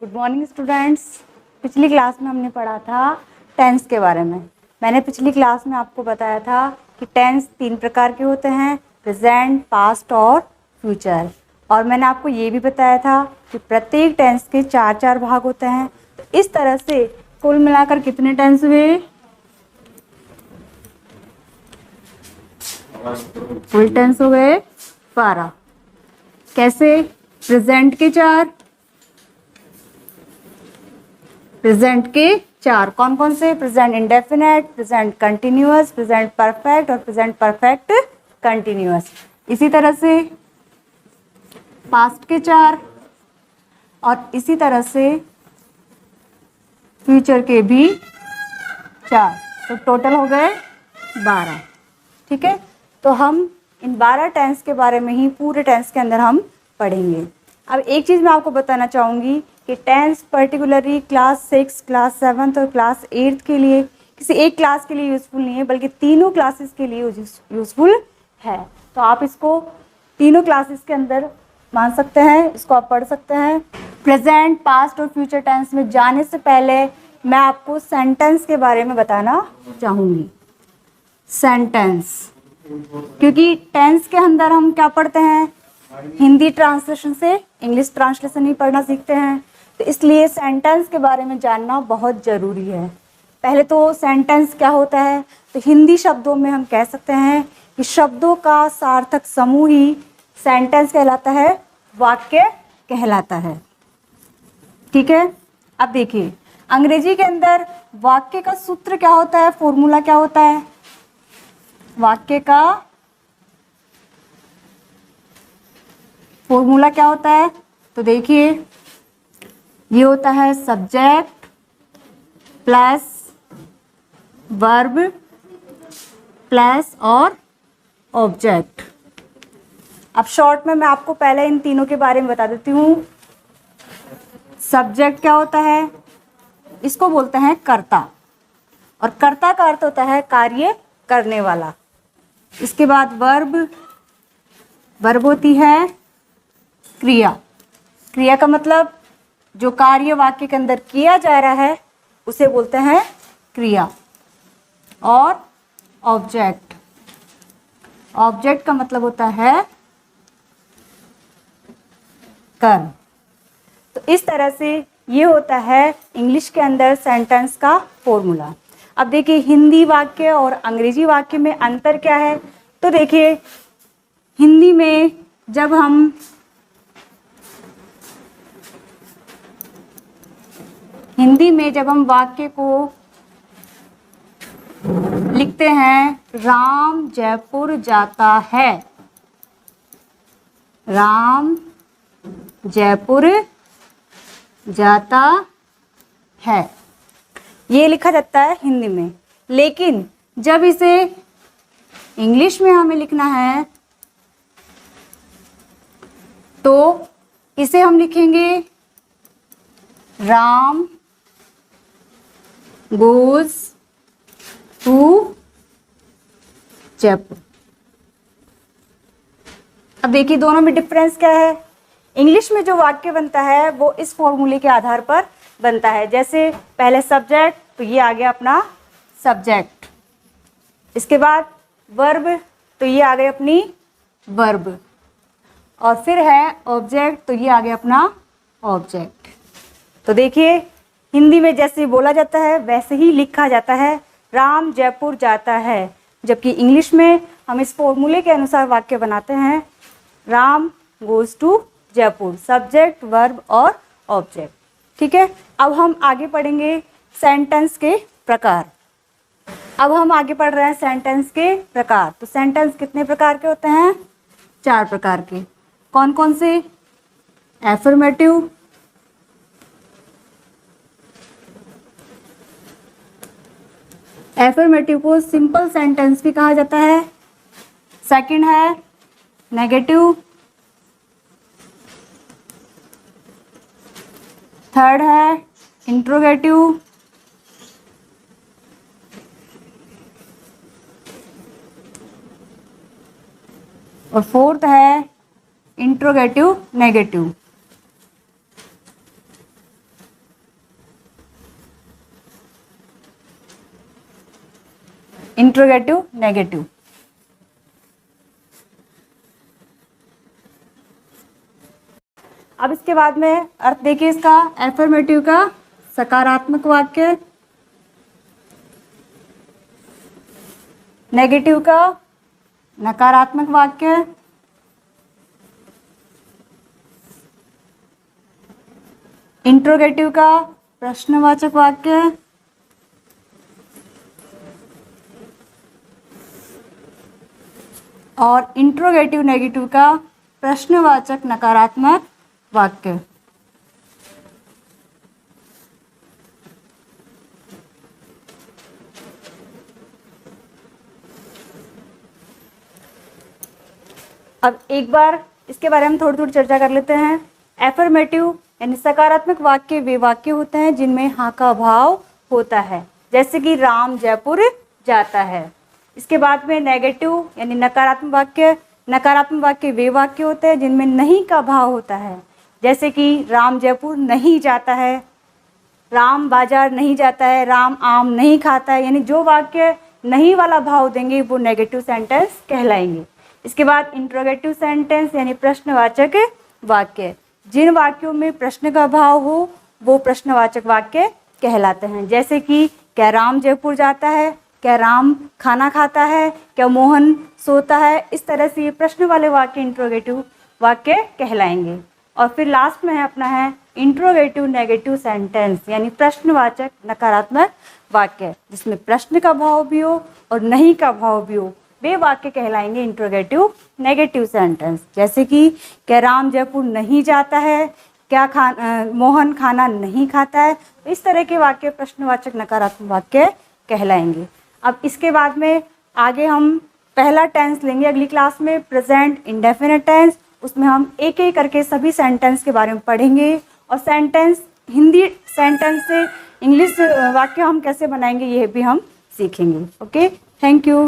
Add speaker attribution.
Speaker 1: Good morning students. पिछली class में हमने पढ़ा था टेंस के बारे में। मैंने पिछली क्लास में आपको बताया था कि टेंस 3 प्रकार के होते हैं, प्रेजेंट, पास्ट और फ्यूचर। और मैंने आपको ये भी बताया था कि प्रत्येक टेंस के 4 भाग होते हैं। तो इस तरह से कुल मिलाकर कितने टेंस हुए? फुल टेंस हो गए 12। कैसे? प्रेजेंट के 4, प्रेजेंट के 4 कौन कौन से? Present indefinite, present continuous, present perfect और प्रेजेंट परफेक्ट कंटिन्यूअस। इसी तरह से पास्ट के 4 और इसी तरह से फ्यूचर के भी 4। तो टोटल हो गए 12। ठीक है, तो हम इन 12 टेंस के बारे में ही पूरे टेंस के अंदर हम पढ़ेंगे। अब एक चीज़ मैं आपको बताना चाहूँगी कि टेंस पर्टिकुलरली क्लास 6, क्लास 7 और क्लास 8 के लिए, किसी एक क्लास के लिए यूज़फुल नहीं है, बल्कि तीनों क्लासेस के लिए यूज़फुल है। तो आप इसको तीनों क्लासेस के अंदर मान सकते हैं, इसको आप पढ़ सकते हैं। प्रेजेंट, पास्ट और फ्यूचर टेंस में जाने से पहले मैं आपको सेंटेंस के बारे में बताना चाहूँगी। सेंटेंस, क्योंकि टेंस के अंदर हम क्या पढ़ते हैं? हिंदी ट्रांसलेशन से इंग्लिश ट्रांसलेशन ही पढ़ना सीखते हैं। तो इसलिए सेंटेंस के बारे में जानना बहुत ज़रूरी है। पहले तो सेंटेंस क्या होता है? तो हिंदी शब्दों में हम कह सकते हैं कि शब्दों का सार्थक समूह ही सेंटेंस कहलाता है, वाक्य कहलाता है। ठीक है, अब देखिए अंग्रेजी के अंदर वाक्य का सूत्र क्या होता है, फॉर्मूला क्या होता है? वाक्य का फॉर्मूला क्या होता है? तो देखिए ये होता है सब्जेक्ट प्लस वर्ब प्लस और ऑब्जेक्ट। अब शॉर्ट में मैं आपको पहले इन तीनों के बारे में बता देती हूँ। सब्जेक्ट क्या होता है? इसको बोलते हैं कर्ता, और कर्ता का अर्थ होता है कार्य करने वाला। इसके बाद वर्ब, वर्ब होती है क्रिया। क्रिया का मतलब जो कार्य वाक्य के अंदर किया जा रहा है उसे बोलते हैं क्रिया। और ऑब्जेक्ट, ऑब्जेक्ट का मतलब होता है कर्म। तो इस तरह से ये होता है इंग्लिश के अंदर सेंटेंस का फॉर्मूला। अब देखिए हिंदी वाक्य और अंग्रेजी वाक्य में अंतर क्या है? तो देखिए हिंदी में जब हम वाक्य को लिखते हैं, राम जयपुर जाता है, राम जयपुर जाता है, ये लिखा जाता है हिंदी में। लेकिन जब इसे इंग्लिश में हमें लिखना है तो इसे हम लिखेंगे राम गोज टू जयपुर। अब देखिए दोनों में डिफरेंस क्या है? इंग्लिश में जो वाक्य बनता है वो इस फॉर्मूले के आधार पर बनता है। जैसे पहले सब्जेक्ट, तो ये आ गया अपना सब्जेक्ट। इसके बाद वर्ब, तो ये आ गई अपनी वर्ब। और फिर है ऑब्जेक्ट, तो ये आ गया अपना ऑब्जेक्ट। तो देखिए हिंदी में जैसे बोला जाता है वैसे ही लिखा जाता है, राम जयपुर जाता है। जबकि इंग्लिश में हम इस फॉर्मूले के अनुसार वाक्य बनाते हैं, Ram goes to Jaipur, subject verb और ऑब्जेक्ट। ठीक है, अब हम आगे पढ़ेंगे सेंटेंस के प्रकार। अब हम आगे पढ़ रहे हैं सेंटेंस के प्रकार। तो सेंटेंस कितने प्रकार के होते हैं? 4 प्रकार के। कौन कौन से? एफर्मेटिव, एफर्मेटिव को सिंपल सेंटेंस भी कहा जाता है। सेकंड है नेगेटिव, थर्ड है इंट्रोगेटिव, और फोर्थ है इंट्रोगेटिव नेगेटिव। Interrogative negative. अब इसके बाद में अर्थ देखिए इसका, एफर्मेटिव का सकारात्मक वाक्य, नेगेटिव का नकारात्मक वाक्य, इंट्रोगेटिव का प्रश्नवाचक वाक्य, और इंट्रोगेटिव नेगेटिव का प्रश्नवाचक नकारात्मक वाक्य। अब एक बार इसके बारे में थोड़ी थोड़ी चर्चा कर लेते हैं। एफर्मेटिव यानी सकारात्मक वाक्य वे वाक्य होते हैं जिनमें हाँ का भाव होता है, जैसे कि राम जयपुर जाता है। इसके बाद में नेगेटिव यानी नकारात्मक वाक्य वे वाक्य होते हैं जिनमें नहीं का भाव होता है, जैसे कि राम जयपुर नहीं जाता है, राम बाजार नहीं जाता है, राम आम नहीं खाता है। यानी जो वाक्य नहीं वाला भाव देंगे वो नेगेटिव सेंटेंस कहलाएंगे। इसके बाद इंट्रोगेटिव सेंटेंस यानी प्रश्नवाचक वाक्य, जिन वाक्यों में प्रश्न का भाव हो वो प्रश्नवाचक वाक्य कहलाते हैं, जैसे कि क्या राम जयपुर जाता है, क्या राम खाना खाता है, क्या मोहन सोता है। इस तरह से ये प्रश्न वाले वाक्य इंट्रोगेटिव वाक्य कहलाएंगे। और फिर लास्ट में है अपना है इंट्रोगेटिव नेगेटिव सेंटेंस यानी प्रश्नवाचक नकारात्मक वाक्य, जिसमें प्रश्न का भाव भी हो और नहीं का भाव भी हो, वे वाक्य कहलाएंगे इंट्रोगेटिव नेगेटिव सेंटेंस। जैसे कि क्या राम जयपुर नहीं जाता है, क्या मोहन खाना नहीं खाता है। इस तरह के वाक्य प्रश्नवाचक नकारात्मक वाक्य कहलाएंगे। अब इसके बाद में आगे हम पहला टेंस लेंगे अगली क्लास में, प्रेजेंट इंडेफिनिट टेंस। उसमें हम एक एक करके सभी सेंटेंस के बारे में पढ़ेंगे और सेंटेंस हिंदी सेंटेंस से इंग्लिश वाक्य हम कैसे बनाएंगे ये भी हम सीखेंगे। Okay, thank you.